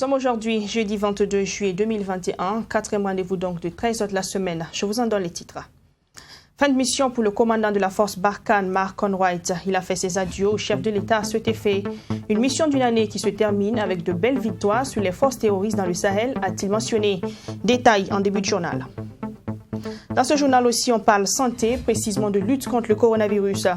sommes aujourd'hui jeudi 22 juillet 2021, quatrième rendez-vous donc de 13 heures de la semaine. Je vous en donne les titres. Fin de mission pour le commandant de la force Barkhane, Mark Conwright. Il a fait ses adieux au chef de l'État à cet effet. Une mission d'une année qui se termine avec de belles victoires sur les forces terroristes dans le Sahel, a-t-il mentionné. Détail en début de journal. Dans ce journal aussi, on parle santé, précisément de lutte contre le coronavirus.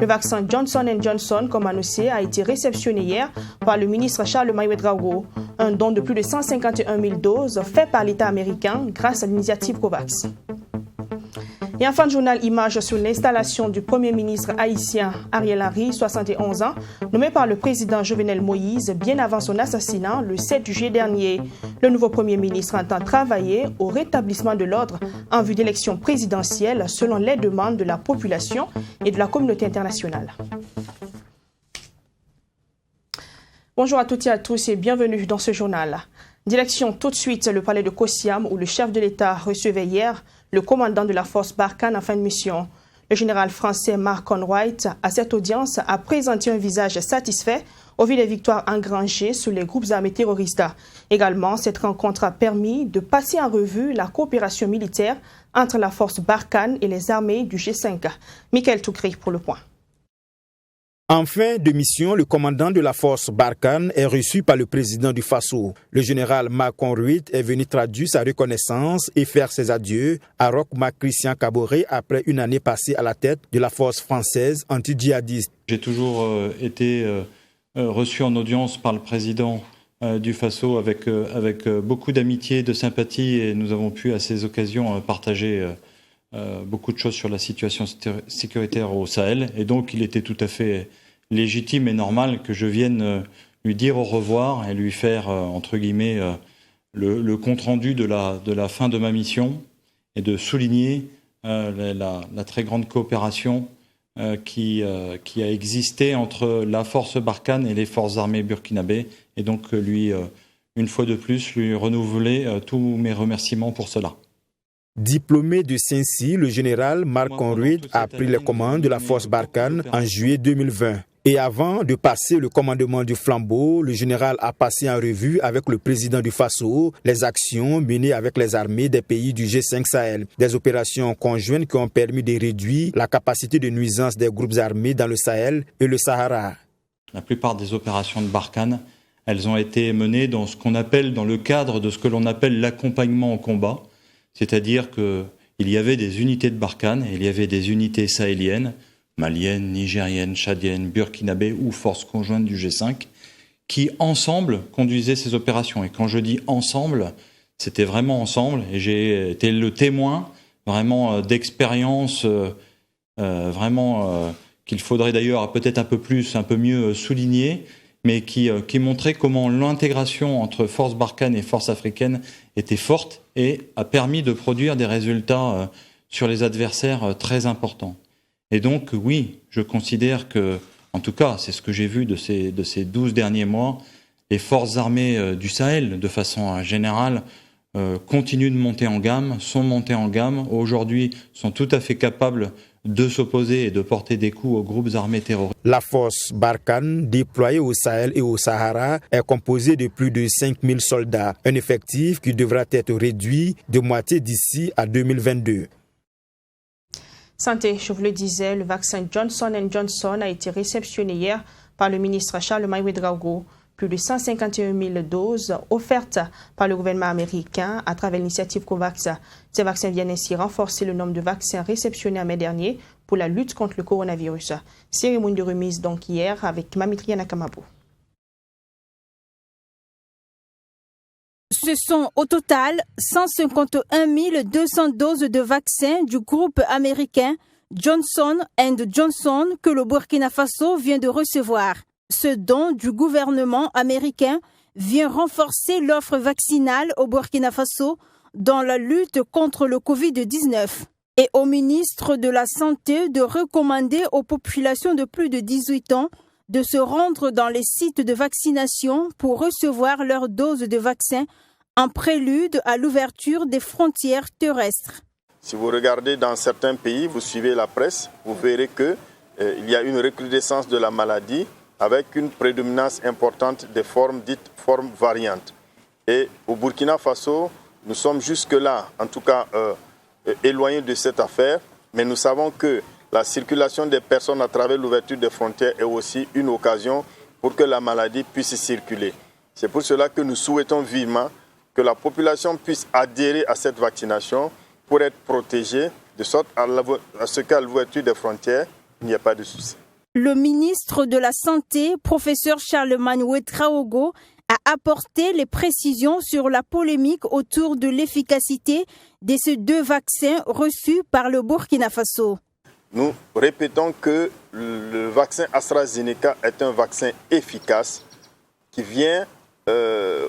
Le vaccin Johnson & Johnson, comme annoncé, a été réceptionné hier par le ministre Charlemagne Ouedraogo. Un don de plus de 151 000 doses fait par l'État américain grâce à l'initiative COVAX. Et en fin de journal, image sur l'installation du Premier ministre haïtien Ariel Henry, 71 ans, nommé par le président Jovenel Moïse bien avant son assassinat le 7 juillet dernier. Le nouveau Premier ministre entend travailler au rétablissement de l'ordre en vue d'élections présidentielles selon les demandes de la population et de la communauté internationale. Bonjour à toutes et à tous et bienvenue dans ce journal. Direction tout de suite le palais de Kosiam où le chef de l'État recevait hier le commandant de la force Barkhane en fin de mission. Le général français Mark Conwright, à cette audience, a présenté un visage satisfait au vu des victoires engrangées sur les groupes armés terroristes. Également, cette rencontre a permis de passer en revue la coopération militaire entre la force Barkhane et les armées du G5. Michael Toukri pour le point. En fin de mission, le commandant de la force Barkhane est reçu par le président du Faso. Le général Mark Conwright est venu traduire sa reconnaissance et faire ses adieux à Roch Marc Christian Kaboré après une année passée à la tête de la force française anti-djihadiste. J'ai toujours été reçu en audience par le président du Faso avec beaucoup d'amitié, de sympathie, et nous avons pu à ces occasions partager beaucoup de choses sur la situation sécuritaire au Sahel. Et donc il était tout à fait légitime et normal que je vienne lui dire au revoir et lui faire, entre guillemets, le compte-rendu de la fin de ma mission et de souligner la très grande coopération qui a existé entre la force Barkhane et les forces armées burkinabées. Et donc lui, une fois de plus, lui renouveler tous mes remerciements pour cela. Diplômé de Saint-Cy, le général Mark Conwright a pris les commandes de la force Barkhane en juillet 2020. Et avant de passer le commandement du flambeau, le général a passé en revue avec le président du Faso les actions menées avec les armées des pays du G5 Sahel. Des opérations conjointes qui ont permis de réduire la capacité de nuisance des groupes armés dans le Sahel et le Sahara. La plupart des opérations de Barkhane, elles ont été menées dans le cadre de ce que l'on appelle l'accompagnement au combat. C'est-à-dire qu'il y avait des unités de Barkhane et il y avait des unités sahéliennes, maliennes, nigériennes, tchadiennes, burkinabées ou forces conjointes du G5, qui ensemble conduisaient ces opérations. Et quand je dis ensemble, c'était vraiment ensemble. Et j'ai été le témoin vraiment d'expériences qu'il faudrait d'ailleurs peut-être un peu mieux souligner, mais qui montrait comment l'intégration entre forces Barkhane et forces africaines était forte et a permis de produire des résultats sur les adversaires très importants. Et donc, oui, je considère que, en tout cas, c'est ce que j'ai vu de ces 12 derniers mois, les forces armées du Sahel, de façon générale, continuent de monter en gamme, sont montées en gamme, aujourd'hui sont tout à fait capables de s'opposer et de porter des coups aux groupes armés terroristes. La force Barkhane, déployée au Sahel et au Sahara, est composée de plus de 5000 soldats, un effectif qui devra être réduit de moitié d'ici à 2022. Santé, je vous le disais, le vaccin Johnson & Johnson a été réceptionné hier par le ministre Charlemagne Ouedraogo. Plus de 151 000 doses offertes par le gouvernement américain à travers l'initiative COVAX. Ces vaccins viennent ainsi renforcer le nombre de vaccins réceptionnés en mai dernier pour la lutte contre le coronavirus. Cérémonie de remise donc hier avec Mamitria Nakamabo. Ce sont au total 151 200 doses de vaccins du groupe américain Johnson & Johnson que le Burkina Faso vient de recevoir. Ce don du gouvernement américain vient renforcer l'offre vaccinale au Burkina Faso dans la lutte contre le Covid-19 et au ministre de la Santé de recommander aux populations de plus de 18 ans de se rendre dans les sites de vaccination pour recevoir leur dose de vaccin en prélude à l'ouverture des frontières terrestres. Si vous regardez dans certains pays, vous suivez la presse, vous verrez qu'il y a une recrudescence de la maladie avec une prédominance importante des formes dites formes variantes. Et au Burkina Faso, nous sommes jusque-là, en tout cas, éloignés de cette affaire. Mais nous savons que la circulation des personnes à travers l'ouverture des frontières est aussi une occasion pour que la maladie puisse circuler. C'est pour cela que nous souhaitons vivement que la population puisse adhérer à cette vaccination pour être protégée, de sorte à ce qu'à l'ouverture des frontières, il n'y ait pas de souci. Le ministre de la Santé, professeur Charlemagne Ouedraogo, a apporté les précisions sur la polémique autour de l'efficacité de ces 2 vaccins reçus par le Burkina Faso. Nous répétons que le vaccin AstraZeneca est un vaccin efficace qui vient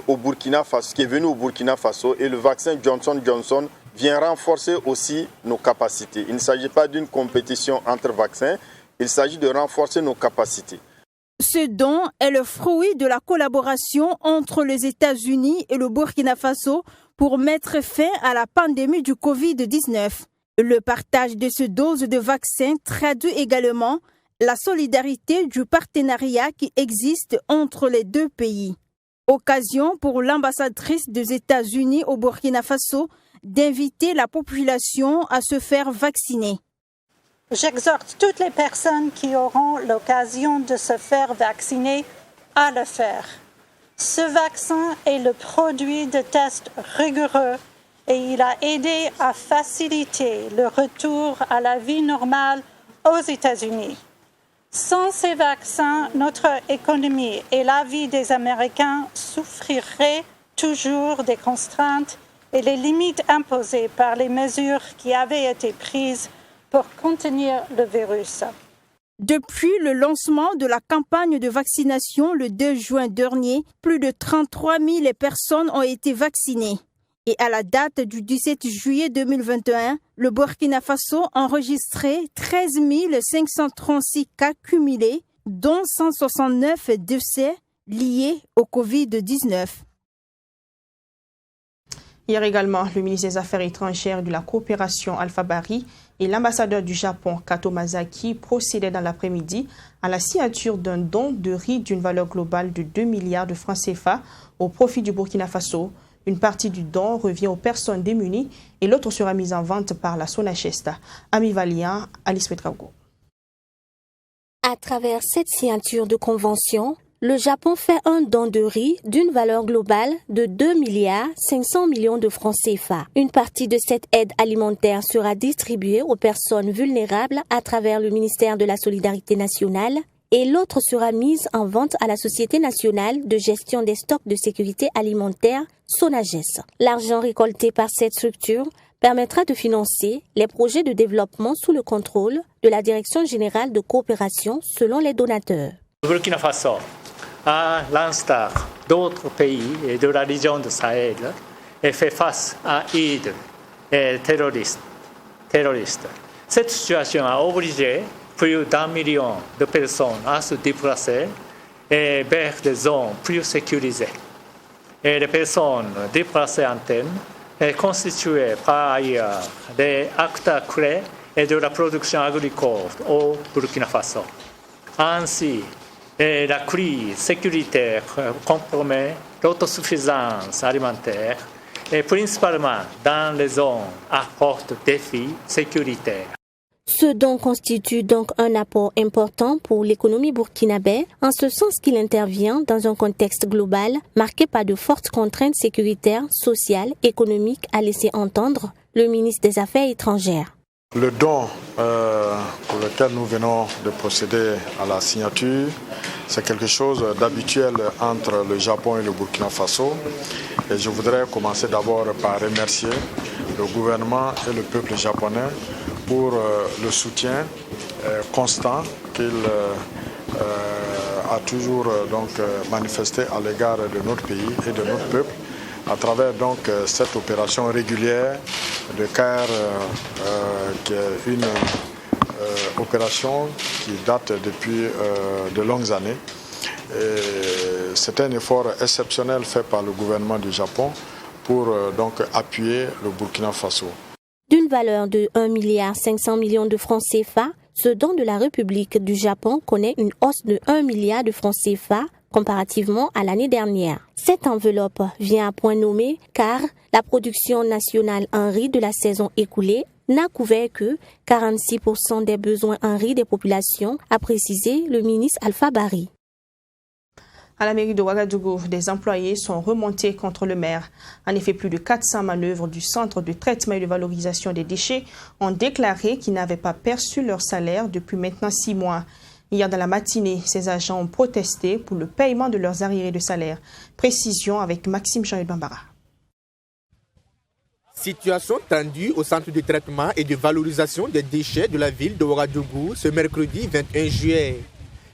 au Burkina Faso, qui est venu au Burkina Faso, et le vaccin Johnson & Johnson vient renforcer aussi nos capacités. Il ne s'agit pas d'une compétition entre vaccins, il s'agit de renforcer nos capacités. Ce don est le fruit de la collaboration entre les États-Unis et le Burkina Faso pour mettre fin à la pandémie du Covid-19. Le partage de ces doses de vaccins traduit également la solidarité du partenariat qui existe entre les 2 pays. Occasion pour l'ambassadrice des États-Unis au Burkina Faso d'inviter la population à se faire vacciner. J'exhorte toutes les personnes qui auront l'occasion de se faire vacciner à le faire. Ce vaccin est le produit de tests rigoureux et il a aidé à faciliter le retour à la vie normale aux États-Unis. Sans ces vaccins, notre économie et la vie des Américains souffriraient toujours des contraintes et les limites imposées par les mesures qui avaient été prises pour contenir le virus. Depuis le lancement de la campagne de vaccination le 2 juin dernier, plus de 33 000 personnes ont été vaccinées. Et à la date du 17 juillet 2021, le Burkina Faso enregistrait 13 536 cas cumulés, dont 169 décès liés au Covid-19. Hier également, le ministre des Affaires étrangères et de la coopération Alpha Bari et l'ambassadeur du Japon Kato Masaki procédaient dans l'après-midi à la signature d'un don de riz d'une valeur globale de 2 milliards de francs CFA au profit du Burkina Faso. Une partie du don revient aux personnes démunies et l'autre sera mise en vente par la Sonachesta. Ami Valian, Alice Petrago. À travers cette signature de convention, le Japon fait un don de riz d'une valeur globale de 2 milliards 500 millions de francs CFA. Une partie de cette aide alimentaire sera distribuée aux personnes vulnérables à travers le ministère de la Solidarité nationale et l'autre sera mise en vente à la Société nationale de gestion des stocks de sécurité alimentaire, Sonages. L'argent récolté par cette structure permettra de financer les projets de développement sous le contrôle de la Direction générale de coopération selon les donateurs. Burkina Faso, à l'instar d'autres pays de la région de Sahel, fait face à l'aide terroriste. Cette situation a obligé plus d'1 million de personnes à se déplacer vers des zones plus sécurisées. Et les personnes déplacées internes constituées par ailleurs des acteurs clés de la production agricole au Burkina Faso. Ainsi, la crise sécuritaire compromet l'autosuffisance alimentaire, et principalement dans les zones à fort défi sécuritaire. Ce don constitue donc un apport important pour l'économie burkinabé, en ce sens qu'il intervient dans un contexte global marqué par de fortes contraintes sécuritaires, sociales, économiques, a laissé entendre le ministre des Affaires étrangères. Le don pour lequel nous venons de procéder à la signature, c'est quelque chose d'habituel entre le Japon et le Burkina Faso. Et je voudrais commencer d'abord par remercier le gouvernement et le peuple japonais pour le soutien constant qu'il a toujours manifesté à l'égard de notre pays et de notre peuple à travers donc cette opération régulière de CAR qui est une opération qui date depuis de longues années. C'est un effort exceptionnel fait par le gouvernement du Japon pour donc appuyer le Burkina Faso. D'une valeur de 1 milliard 500 millions de francs CFA, ce don de la République du Japon connaît une hausse de 1 milliard de francs CFA comparativement à l'année dernière. Cette enveloppe vient à point nommé car la production nationale en riz de la saison écoulée n'a couvert que 46% des besoins en riz des populations, a précisé le ministre Alpha Barry. À la mairie de Ouagadougou, des employés sont remontés contre le maire. En effet, plus de 400 manœuvres du centre de traitement et de valorisation des déchets ont déclaré qu'ils n'avaient pas perçu leur salaire depuis maintenant 6 mois. Hier dans la matinée, ces agents ont protesté pour le paiement de leurs arriérés de salaire. Précision avec Maxime Jean-Yves Bambara. Situation tendue au centre de traitement et de valorisation des déchets de la ville de Ouagadougou ce mercredi 21 juillet.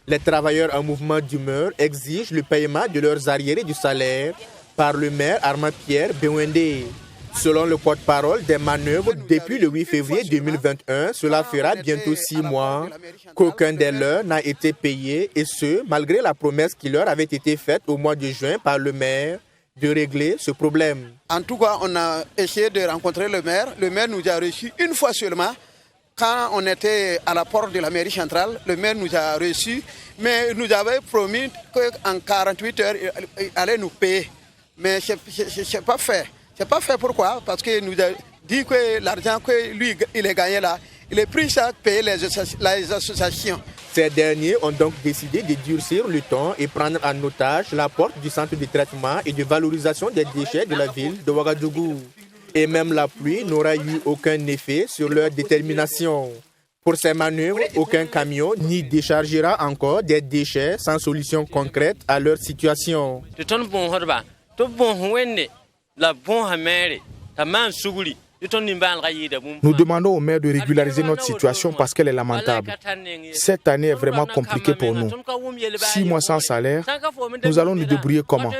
Les travailleurs en mouvement d'humeur exigent le paiement de leurs arriérés du salaire par le maire Armand-Pierre Bewende. Selon le porte-parole des manœuvres, depuis le 8 février 2021, cela fera bientôt 6 mois qu'aucun des leurs n'a été payé, et ce, malgré la promesse qui leur avait été faite au mois de juin par le maire de régler ce problème. En tout cas, on a essayé de rencontrer le maire. Le maire nous a reçus une fois seulement. Quand on était à la porte de la mairie centrale, le maire nous a reçus, mais nous avait promis qu'en 48 heures, il allait nous payer. Mais ce n'est pas fait. Ce n'est pas fait pourquoi? Parce qu'il nous a dit que l'argent que lui, il a gagné là, il est pris ça payer les associations. Ces derniers ont donc décidé de durcir le ton et prendre en otage la porte du centre de traitement et de valorisation des déchets de la ville de Ouagadougou. Et même la pluie n'aura eu aucun effet sur leur détermination. Pour ces manœuvres, aucun camion n'y déchargera encore des déchets sans solution concrète à leur situation. Nous demandons au maire de régulariser notre situation parce qu'elle est lamentable. Cette année est vraiment compliquée pour nous. 6 mois sans salaire, nous allons nous débrouiller comment?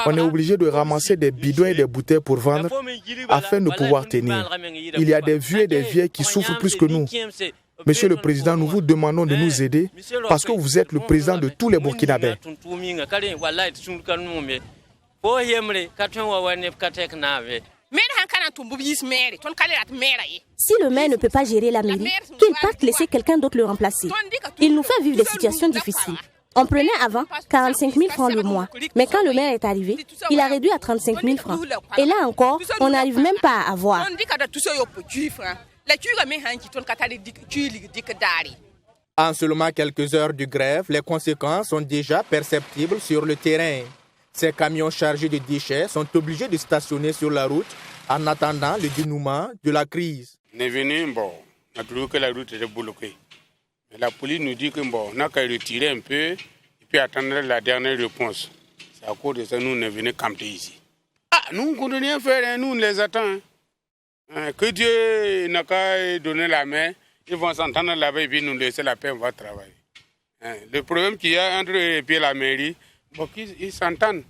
On est obligé de ramasser des bidons et des bouteilles pour vendre afin de pouvoir tenir. Il y a des vieux et des vieilles qui souffrent plus que nous. Monsieur le Président, nous vous demandons de nous aider parce que vous êtes le président de tous les Burkinabés. Si le maire ne peut pas gérer la mairie, qu'il parte laisser quelqu'un d'autre le remplacer. Il nous fait vivre des situations difficiles. On prenait avant 45 000 francs le mois, mais quand le maire est arrivé, il a réduit à 35 000 francs. Et là encore, on n'arrive même pas à avoir. En seulement quelques heures de grève, les conséquences sont déjà perceptibles sur le terrain. Ces camions chargés de déchets sont obligés de stationner sur la route en attendant le dénouement de la crise. On est venu, on a trouvé que la route était bloquée. Mais la police nous dit qu'on n'a qu'à retirer un peu et puis attendre la dernière réponse. C'est à cause de ça que nous sommes venus camper ici. Nous ne comptons rien faire, nous on les attend. Que Dieu n'a qu'à donner la main, ils vont s'entendre là-bas et puis nous laisser la paix, on va travailler. Le problème qu'il y a entre eux et puis la mairie, qu'ils s'entendent.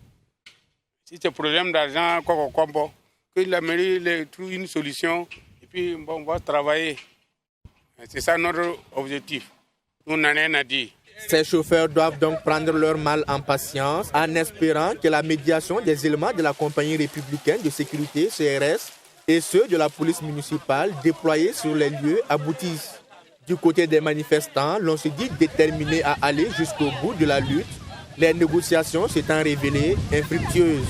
Si c'est un problème d'argent, que la mairie trouve une solution et puis on va travailler. C'est ça notre objectif. Nous n'avons rien à dire. Ces chauffeurs doivent donc prendre leur mal en patience en espérant que la médiation des éléments de la compagnie républicaine de sécurité, CRS, et ceux de la police municipale déployés sur les lieux aboutissent. Du côté des manifestants, l'on se dit déterminé à aller jusqu'au bout de la lutte, les négociations s'étant révélées infructueuses.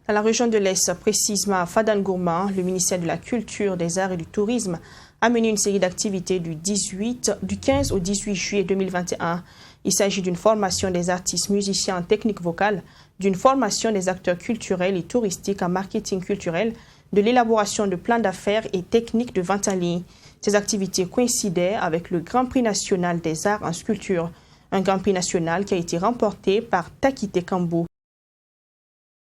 Dans la région de l'Est, précisément à Fadangourma, le ministère de la Culture, des Arts et du Tourisme a mené une série d'activités du 15 au 18 juillet 2021. Il s'agit d'une formation des artistes musiciens en technique vocale, d'une formation des acteurs culturels et touristiques en marketing culturel, de l'élaboration de plans d'affaires et techniques de vente en ligne. Ces activités coïncidaient avec le Grand Prix national des arts en sculpture, un Grand Prix national qui a été remporté par Takite Kambo.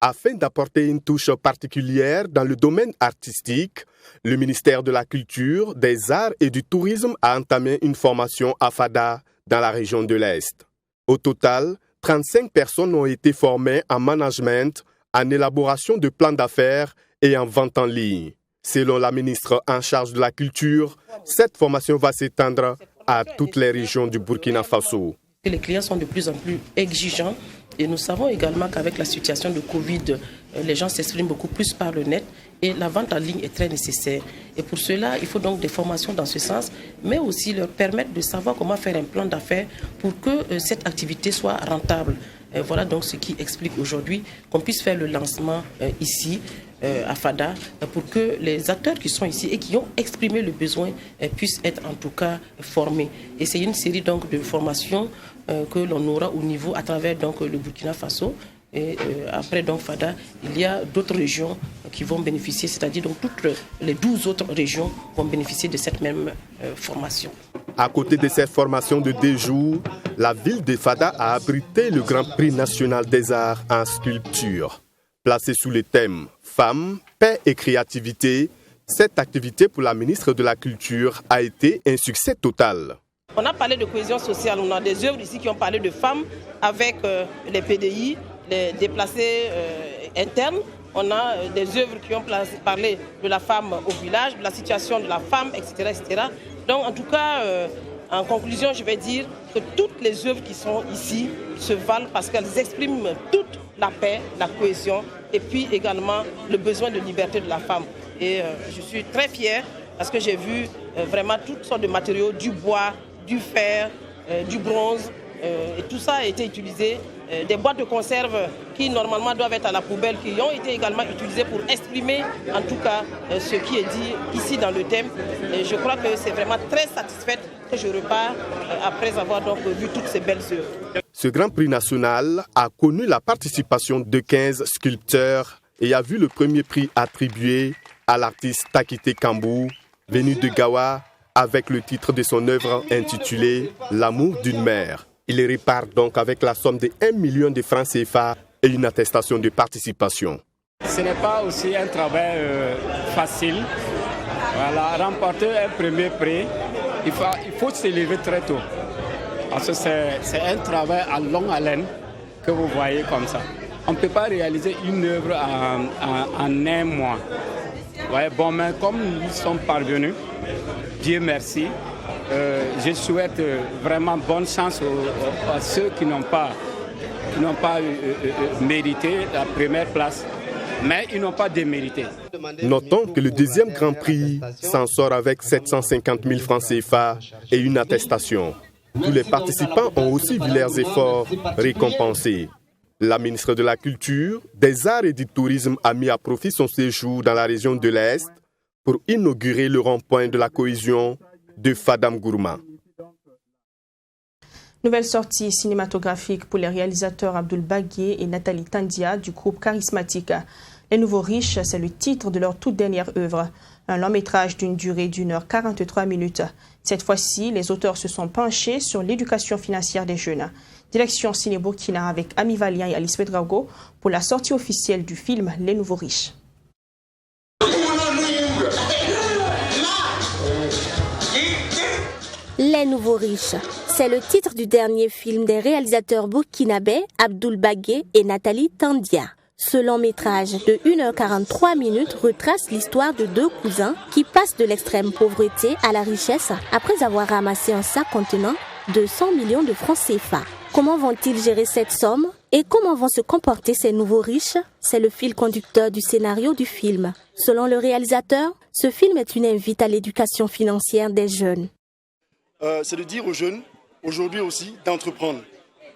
Afin d'apporter une touche particulière dans le domaine artistique, le ministère de la Culture, des Arts et du Tourisme a entamé une formation à Fada dans la région de l'Est. Au total, 35 personnes ont été formées en management, en élaboration de plans d'affaires et en vente en ligne. Selon la ministre en charge de la Culture, cette formation va s'étendre à toutes les régions du Burkina Faso. Les clients sont de plus en plus exigeants et nous savons également qu'avec la situation de Covid les gens s'expriment beaucoup plus par le net et la vente en ligne est très nécessaire. Et pour cela, il faut donc des formations dans ce sens, mais aussi leur permettre de savoir comment faire un plan d'affaires pour que cette activité soit rentable. Voilà donc ce qui explique aujourd'hui qu'on puisse faire le lancement ici à Fada pour que les acteurs qui sont ici et qui ont exprimé le besoin puissent être en tout cas formés. Et c'est une série donc de formations que l'on aura au niveau à travers donc le Burkina Faso. Et après donc Fada, il y a d'autres régions qui vont bénéficier, c'est-à-dire donc toutes les 12 autres régions vont bénéficier de cette même formation. À côté de cette formation de 2 jours, la ville de Fada a abrité le Grand Prix national des arts en sculpture. Placé sous le thème « Femmes, paix et créativité », cette activité pour la ministre de la Culture a été un succès total. On a parlé de cohésion sociale, on a des œuvres ici qui ont parlé de femmes avec les PDI, les déplacés internes. On a des œuvres qui ont parlé de la femme au village, de la situation de la femme, etc. etc. Donc en tout cas, en conclusion, je vais dire que toutes les œuvres qui sont ici se valent parce qu'elles expriment toute la paix, la cohésion et puis également le besoin de liberté de la femme. Et je suis très fière parce que j'ai vu vraiment toutes sortes de matériaux, du bois, du fer, du bronze, et tout ça a été utilisé. Des boîtes de conserve qui normalement doivent être à la poubelle, qui ont été également utilisées pour exprimer en tout cas ce qui est dit ici dans le thème. Et je crois que c'est vraiment très satisfaite que je repars après avoir donc vu toutes ces belles œuvres. Ce Grand Prix national a connu la participation de 15 sculpteurs et a vu le premier prix attribué à l'artiste Takite Kambou, venu de Gawa, avec le titre de son œuvre intitulée « L'amour d'une mère ». Il repart donc avec la somme de 1 million de francs CFA et une attestation de participation. Ce n'est pas aussi un travail facile. Voilà, remporter un premier prix, il faut se lever très tôt. Parce que c'est un travail à longue haleine que vous voyez comme ça. On ne peut pas réaliser une œuvre en un mois. Ouais, bon, mais comme nous sommes parvenus, Dieu merci, je souhaite vraiment bonne chance à ceux qui n'ont pas mérité la première place, mais ils n'ont pas démérité. Notons que le deuxième Grand Prix s'en sort avec 750 000 francs CFA et une attestation. Tous les participants ont aussi vu leurs efforts récompensés. La ministre de la Culture, des Arts et du Tourisme a mis à profit son séjour dans la région de l'Est pour inaugurer le rond-point de la cohésion de Fadam Gourma. Nouvelle sortie cinématographique pour les réalisateurs Abdoul Bagué et Nathalie Tandia du groupe Charismatique. Les Nouveaux Riches, c'est le titre de leur toute dernière œuvre. Un long métrage d'une durée d'1h43. Cette fois-ci, les auteurs se sont penchés sur l'éducation financière des jeunes. Direction Ciné Burkina avec Ami Valian et Alice Pedrago pour la sortie officielle du film Les Nouveaux Riches. Les Nouveaux Riches, c'est le titre du dernier film des réalisateurs burkinabés Abdoul Bagué et Nathalie Tandia. Ce long métrage de 1h43 retrace l'histoire de 2 cousins qui passent de l'extrême pauvreté à la richesse après avoir ramassé un sac contenant 200 millions de francs CFA. Comment vont-ils gérer cette somme et comment vont se comporter ces nouveaux riches? C'est le fil conducteur du scénario du film. Selon le réalisateur, ce film est une invite à l'éducation financière des jeunes. C'est de dire aux jeunes, aujourd'hui aussi, d'entreprendre.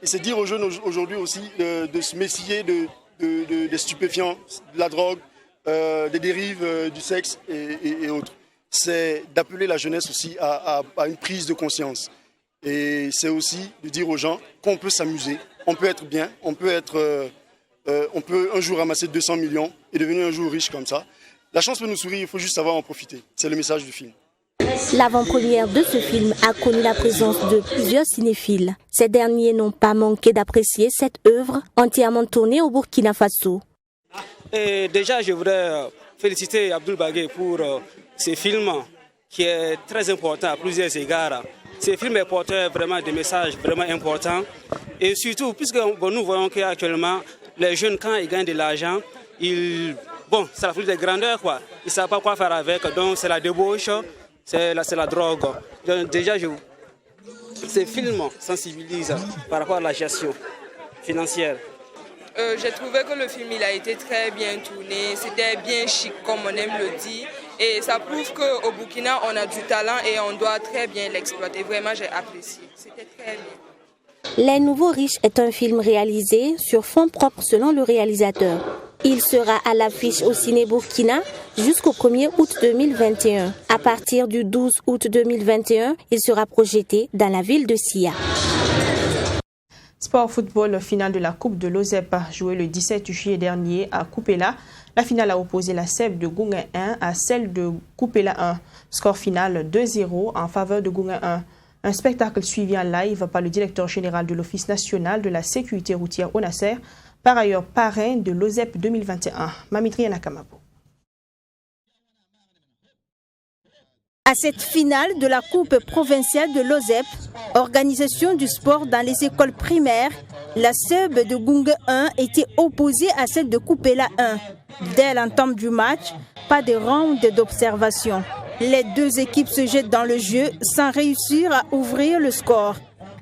Et c'est dire aux jeunes aujourd'hui aussi de se méfier des stupéfiants, de la drogue, des dérives du sexe et autres. C'est d'appeler la jeunesse aussi à une prise de conscience. Et c'est aussi de dire aux gens qu'on peut s'amuser, on peut être bien, on peut un jour ramasser 200 millions et devenir un jour riche comme ça. La chance peut nous sourire, il faut juste savoir en profiter. C'est le message du film. L'avant-première de ce film a connu la présence de plusieurs cinéphiles. Ces derniers n'ont pas manqué d'apprécier cette œuvre entièrement tournée au Burkina Faso. Et déjà, je voudrais féliciter Abdoul Bagué pour ce film qui est très important à plusieurs égards. Ce film est porteur vraiment de messages vraiment importants. Et surtout, puisque nous voyons qu'actuellement, les jeunes, quand ils gagnent de l'argent, c'est la folie de grandeur, quoi. Ils ne savent pas quoi faire avec, donc c'est la débauche. C'est la drogue. Donc, déjà, ce film sensibilise par rapport à la gestion financière. J'ai trouvé que le film il a été très bien tourné, c'était bien chic comme on aime le dire. Et ça prouve qu'au Burkina, on a du talent et on doit très bien l'exploiter. Vraiment, j'ai apprécié. C'était très bien. Les Nouveaux Riches est un film réalisé sur fonds propres selon le réalisateur. Il sera à l'affiche au Ciné Burkina jusqu'au 1er août 2021. À partir du 12 août 2021, il sera projeté dans la ville de Sia. Sport football, finale de la Coupe de l'OZEP jouée le 17 juillet dernier à Kupela. La finale a opposé la SEB de Gunga 1 à celle de Kupela 1. Score final 2-0 en faveur de Gunga 1. Un spectacle suivi en live par le directeur général de l'Office national de la sécurité routière ONASER, par ailleurs parrain de l'OZEP 2021. Mamitri Nakamabo. À cette finale de la Coupe provinciale de l'OZEP, organisation du sport dans les écoles primaires, la SEB de Gunga 1 était opposée à celle de Kupela 1. Dès l'entame du match, pas de round d'observation. Les deux équipes se jettent dans le jeu sans réussir à ouvrir le score.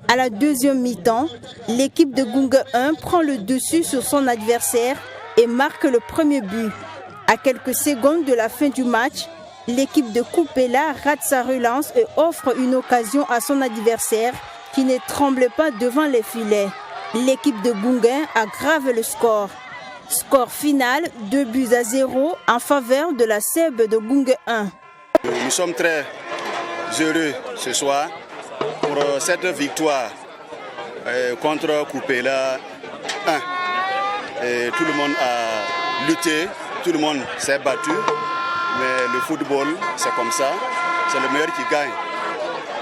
À la deuxième mi-temps, l'équipe de Gunga 1 prend le dessus sur son adversaire et marque le premier but. À quelques secondes de la fin du match, l'équipe de Kupela rate sa relance et offre une occasion à son adversaire qui ne tremble pas devant les filets. L'équipe de Gunga aggrave le score. Score final 2-0 en faveur de la SEB de Gunga 1. Nous sommes très heureux ce soir pour cette victoire contre Kupela 1. Et tout le monde a lutté, tout le monde s'est battu, mais le football c'est comme ça, c'est le meilleur qui gagne.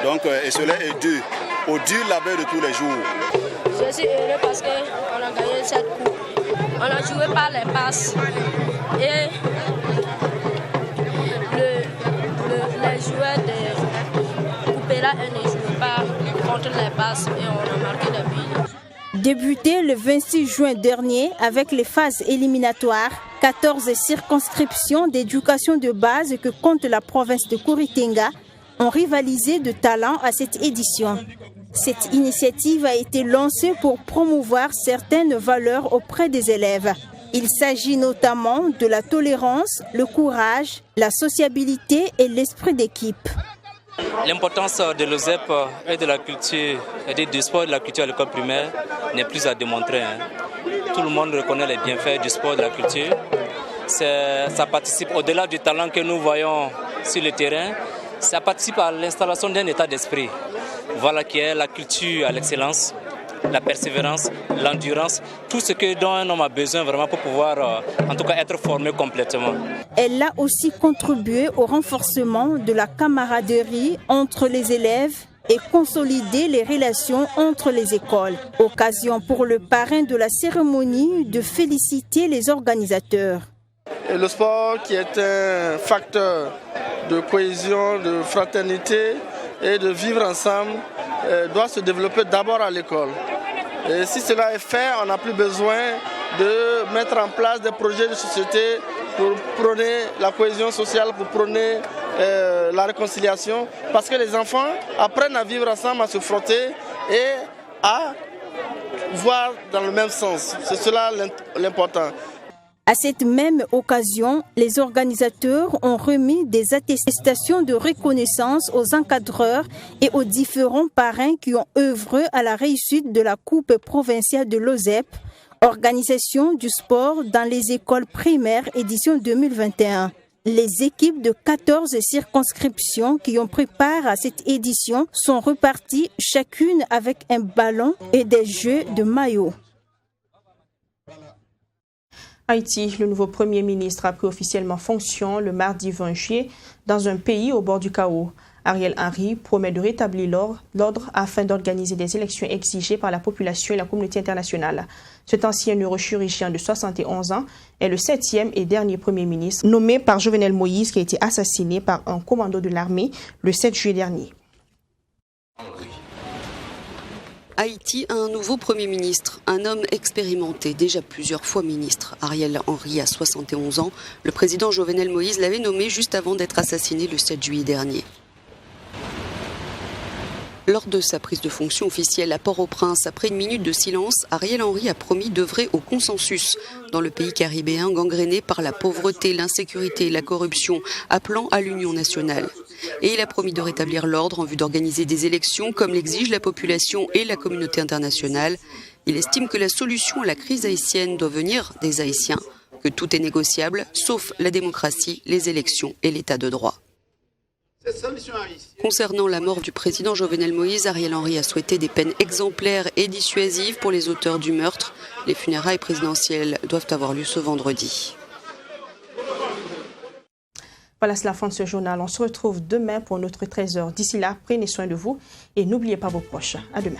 Donc, et cela est dû au dur labeur de tous les jours. Je suis heureux parce qu'on a gagné cette coupe. On a joué par les passes et les joueurs de Kupela ne jouaient pas contre les passes et on a marqué des buts. Débuté le 26 juin dernier avec les phases éliminatoires, 14 circonscriptions d'éducation de base que compte la province de Kuritinga ont rivalisé de talent à cette édition. Cette initiative a été lancée pour promouvoir certaines valeurs auprès des élèves. Il s'agit notamment de la tolérance, le courage, la sociabilité et l'esprit d'équipe. L'importance de l'OZEP et de la culture, c'est-à-dire du sport et de la culture à l'école primaire, n'est plus à démontrer. Tout le monde reconnaît les bienfaits du sport et de la culture. Ça participe au-delà du talent que nous voyons sur le terrain, ça participe à l'installation d'un état d'esprit. Voilà qui est la culture à l'excellence, la persévérance, l'endurance, tout ce dont un homme a besoin vraiment pour pouvoir en tout cas être formé complètement. Elle a aussi contribué au renforcement de la camaraderie entre les élèves et consolider les relations entre les écoles. Occasion pour le parrain de la cérémonie de féliciter les organisateurs. Et le sport qui est un facteur de cohésion, de fraternité et de vivre ensemble doit se développer d'abord à l'école. Et si cela est fait, on n'a plus besoin de mettre en place des projets de société pour prôner la cohésion sociale, pour prôner la réconciliation, parce que les enfants apprennent à vivre ensemble, à se frotter et à voir dans le même sens. C'est cela l'important. À cette même occasion, les organisateurs ont remis des attestations de reconnaissance aux encadreurs et aux différents parrains qui ont œuvré à la réussite de la Coupe provinciale de l'OZEP, organisation du sport dans les écoles primaires édition 2021. Les équipes de 14 circonscriptions qui ont pris part à cette édition sont reparties chacune avec un ballon et des jeux de maillot. Haïti, le nouveau Premier ministre a pris officiellement fonction le mardi 20 juillet dans un pays au bord du chaos. Ariel Henry promet de rétablir l'ordre afin d'organiser des élections exigées par la population et la communauté internationale. Cet ancien neurochirurgien de 71 ans est le 7e et dernier Premier ministre nommé par Jovenel Moïse qui a été assassiné par un commando de l'armée le 7 juillet dernier. Haïti a un nouveau Premier ministre, un homme expérimenté, déjà plusieurs fois ministre. Ariel Henry a 71 ans. Le président Jovenel Moïse l'avait nommé juste avant d'être assassiné le 7 juillet dernier. Lors de sa prise de fonction officielle à Port-au-Prince, après une minute de silence, Ariel Henry a promis d'œuvrer au consensus dans le pays caribéen gangréné par la pauvreté, l'insécurité et la corruption, appelant à l'union nationale. Et il a promis de rétablir l'ordre en vue d'organiser des élections comme l'exigent la population et la communauté internationale. Il estime que la solution à la crise haïtienne doit venir des Haïtiens, que tout est négociable, sauf la démocratie, les élections et l'état de droit. Concernant la mort du président Jovenel Moïse, Ariel Henry a souhaité des peines exemplaires et dissuasives pour les auteurs du meurtre. Les funérailles présidentielles doivent avoir lieu ce vendredi. Voilà, c'est la fin de ce journal. On se retrouve demain pour notre 13h. D'ici là, prenez soin de vous et n'oubliez pas vos proches. À demain.